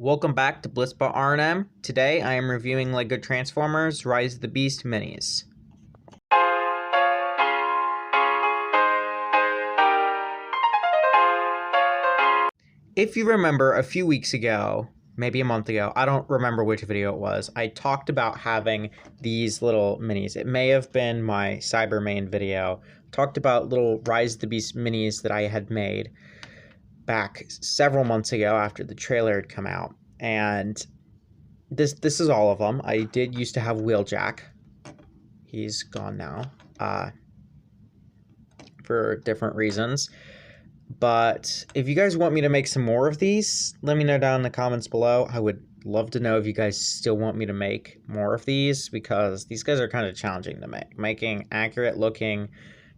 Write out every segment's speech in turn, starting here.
Welcome back to Blissbot R&M. Today I am reviewing LEGO Transformers Rise of the Beast Minis. If you remember a few weeks ago, maybe a month ago, I don't remember which video it was, I talked about having these little minis. It may have been my Cyberman video. Talked about little Rise of the Beast minis that I had made back several months ago after the trailer had come out. And this is all of them. I did used to have Wheeljack. He's gone now for different reasons. But if you guys want me to make some more of these, let me know down in the comments below. I would love to know if you guys still want me to make more of these, because these guys are kind of challenging to make. Making accurate looking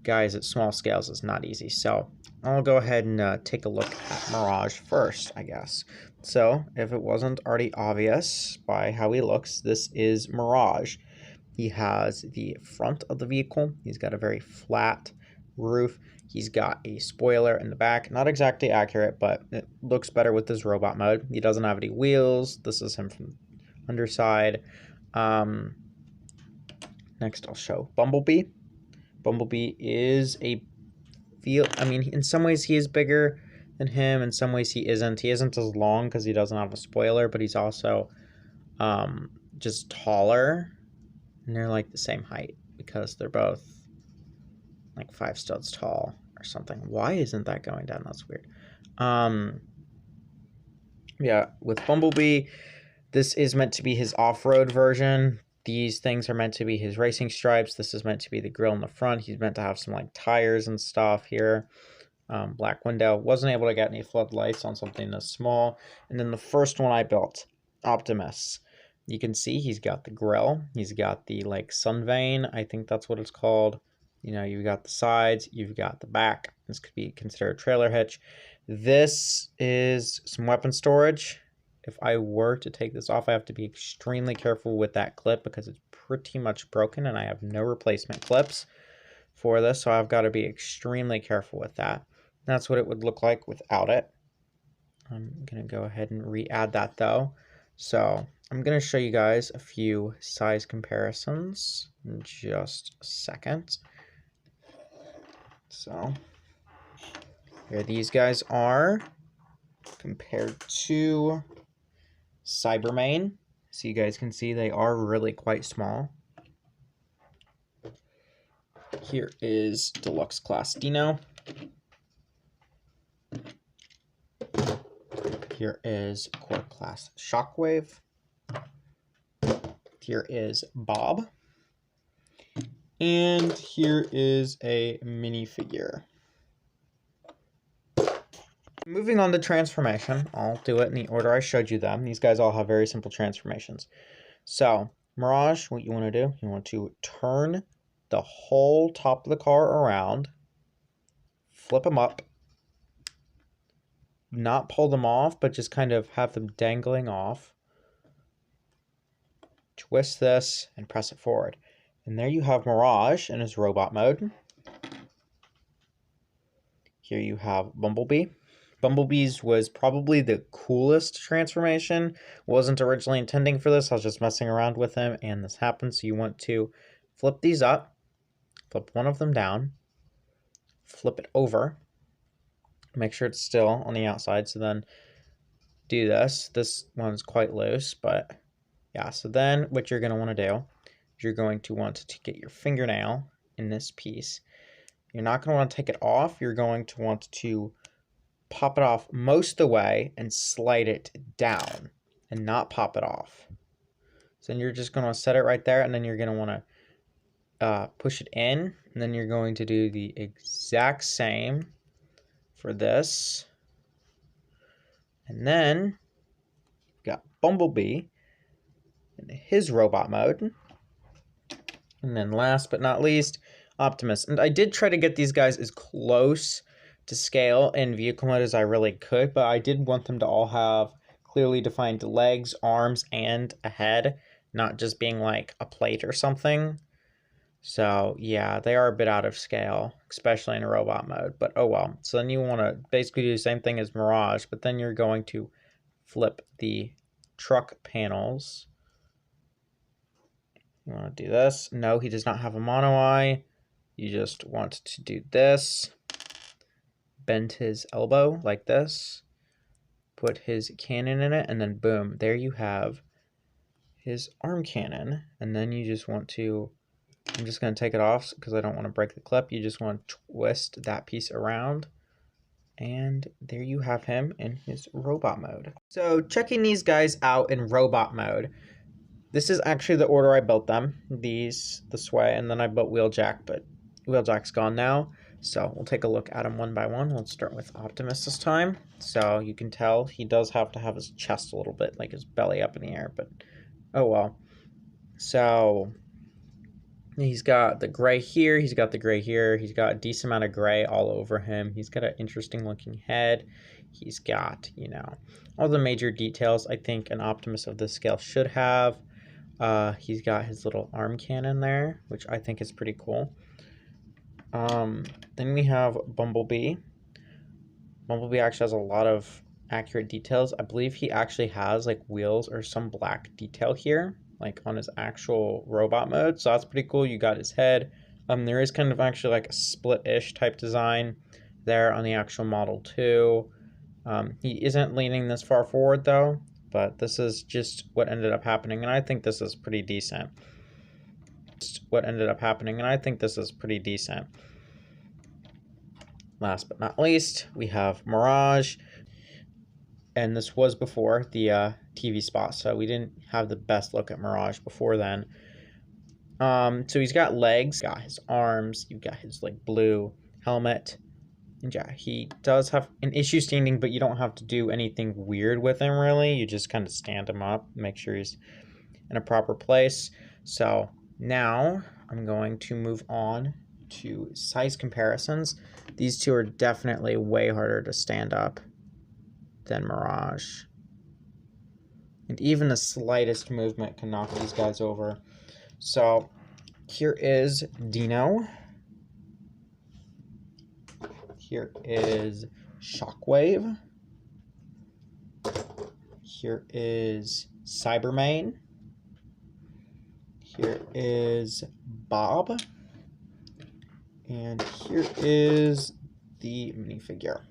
guys at small scales is not easy. So I'll go ahead and take a look at Mirage first, I guess. So if it wasn't already obvious by how he looks, this is Mirage. He has the front of the vehicle. He's got a very flat roof. He's got a spoiler in the back. Not exactly accurate, but it looks better with his robot mode. He doesn't have any wheels. This is him from the underside. Next, I'll show Bumblebee. Bumblebee is in some ways he is bigger than him. In some ways he isn't. He isn't as long because he doesn't have a spoiler, but he's also just taller. And they're like the same height because they're both like 5 studs tall or something. Why isn't that going down? That's weird. Yeah, with Bumblebee, this is meant to be his off-road version. These things are meant to be his racing stripes. This is meant to be the grill in the front. He's meant to have some like tires and stuff here. Black window. Wasn't able to get any floodlights on something this small. And then the first one I built, Optimus. You can see he's got the grill. He's got the like sun vane. I think that's what it's called. You know, you've got the sides, you've got the back. This could be considered a trailer hitch. This is some weapon storage. If I were to take this off, I have to be extremely careful with that clip because it's pretty much broken and I have no replacement clips for this. So I've got to be extremely careful with that. That's what it would look like without it. I'm going to go ahead and re-add that though. So I'm going to show you guys a few size comparisons in just a second. So here these guys are compared to Cyberman. So you guys can see they are really quite small. Here is Deluxe Class Dino. Here is Core Class Shockwave. Here is Bob. And here is a minifigure. Moving on to transformation, I'll do it in the order I showed you them. These guys all have very simple transformations. So, Mirage, what you want to do, you want to turn the whole top of the car around, flip them up, not pull them off, but just kind of have them dangling off. Twist this and press it forward. And there you have Mirage in his robot mode. Here you have Bumblebee. Bumblebee's was probably the coolest transformation. Wasn't originally intending for this. I was just messing around with him and this happened. So you want to flip these up, flip one of them down, flip it over, make sure it's still on the outside. So then do this. This one's quite loose, but yeah. So then what you're going to want to do, you're going to want to get your fingernail in this piece. You're not going to want to take it off. You're going to want to pop it off most of the way and slide it down and not pop it off. So then you're just going to set it right there, and then you're going to want to push it in, and then you're going to do the exact same for this. And then you've got Bumblebee in his robot mode. And then last but not least, Optimus. And I did try to get these guys as close to scale in vehicle mode as I really could, but I did want them to all have clearly defined legs, arms, and a head, not just being like a plate or something. So yeah, they are a bit out of scale, especially in robot mode, but oh well. So then you want to basically do the same thing as Mirage, but then you're going to flip the truck panels. You want to do this. No, he does not have a mono eye. You just want to do this. Bend his elbow like this. Put his cannon in it, and then boom, there you have his arm cannon. And then you just want to, I'm just going to take it off because I don't want to break the clip. You just want to twist that piece around, and there you have him in his robot mode. So checking these guys out in robot mode, this is actually the order I built them, these this way, and then I built Wheeljack, but Wheeljack's gone now. So we'll take a look at them one by one. Let's start with Optimus this time. So you can tell he does have to have his chest a little bit, like his belly up in the air, but oh well. So he's got the gray here, he's got the gray here, he's got a decent amount of gray all over him. He's got an interesting looking head. He's got, you know, all the major details I think an Optimus of this scale should have. He's got his little arm cannon there, which I think is pretty cool. Then we have Bumblebee. Bumblebee actually has a lot of accurate details. I believe he actually has like wheels or some black detail here, like on his actual robot mode. So that's pretty cool. You got his head. There is kind of actually like a split-ish type design there on the actual model too. He isn't leaning this far forward though, but this is just what ended up happening, and I think this is pretty decent. Last but not least, we have Mirage, and this was before the TV spot, so we didn't have the best look at Mirage before then. So he's got legs, got his arms, you've got his like blue helmet, and yeah, he does have an issue standing, but you don't have to do anything weird with him really. You just kind of stand him up, make sure he's in a proper place. So now I'm going to move on to size comparisons. These two are definitely way harder to stand up than Mirage. And even the slightest movement can knock these guys over. So here is Dino. Here is Shockwave. Here is Cyberman. Here is Bob. And here is the minifigure.